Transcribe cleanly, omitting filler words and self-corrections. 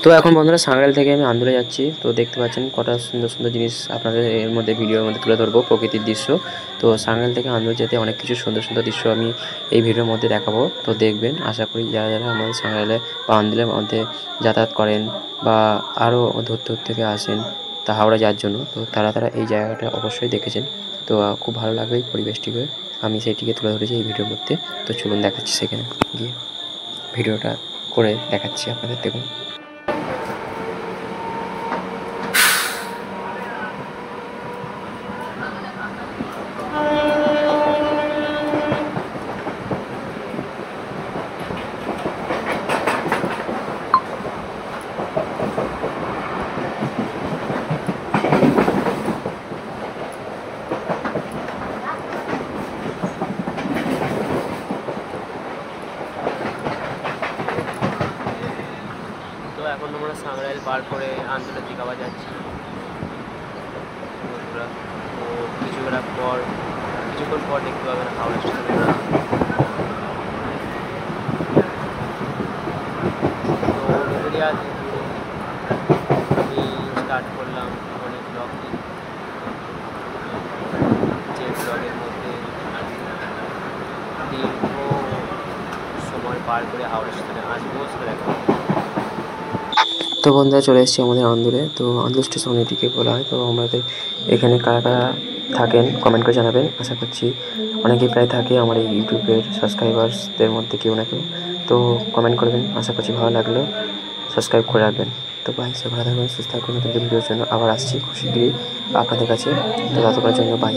তো এখন বন্ধুরা সাঁকরাইল থেকে আমি আন্দুলে যাচ্ছি। তো দেখতে পাচ্ছেন কটা সুন্দর সুন্দর জিনিস আপনাদের এর মধ্যে ভিডিওর মধ্যে তুলে ধরবো, প্রকৃতির দৃশ্য। তো সাঁকরাইল থেকে আন্দুল যেতে অনেক কিছু সুন্দর সুন্দর দৃশ্য আমি এই ভিডিওর মধ্যে দেখাবো। তো দেখবেন, আশা করি যারা যারা আমাদের সাঁকরাইলে বা আন্দুলের মধ্যে যাতায়াত করেন বা আরও দূর দূর থেকে আসেন তা হাওড়া যাওয়ার জন্য, তো তারা তারা এই জায়গাটা অবশ্যই দেখেছেন। তো খুব ভালো লাগবে এই পরিবেশটিকে, আমি সেইটিকে তুলে ধরেছি এই ভিডিওর মধ্যে। তো চলুন দেখাচ্ছি সেখানে গিয়ে, ভিডিওটা করে দেখাচ্ছি আপনাদের, দেখুন। তো এখন আমরা সাঁকরাইল পার করে আন্দুলের দিকে আবার যাচ্ছি বন্ধুরা। তো কিছুক্ষণ পর দেখতে পাবেন হাওড়া স্টেশনে। তো ভিতরে আজ আমি স্টার্ট করলাম অনেক ব্লগ, যে ব্লগের মধ্যে দীর্ঘ সময় পার করে হাওড়া স্টেশনে আসবো সেটা দেখা। তো বন্ধুরা চলে এসেছি আমাদের আন্দুলে। তো আন্দুল স্টেশন এটিকে বলা হয়। তো আমাদের এখানে কারা কারা থাকেন কমেন্ট করে জানাবেন। আশা করছি অনেকেই প্রায় থাকে আমার এই ইউটিউবের সাবস্ক্রাইবার্সদের মধ্যে কেউ না কেউ। তো কমেন্ট করবেন, আশা করছি ভালো লাগলেও সাবস্ক্রাইব করে রাখবেন। তো বাই, সে ভালো থাকবেন, সুস্থ থাকবেন। নতুন ভিডিওর জন্য আবার আসছি খুব শীঘ্রই আপনাদের কাছে। তো ততক্ষণের জন্য বাই।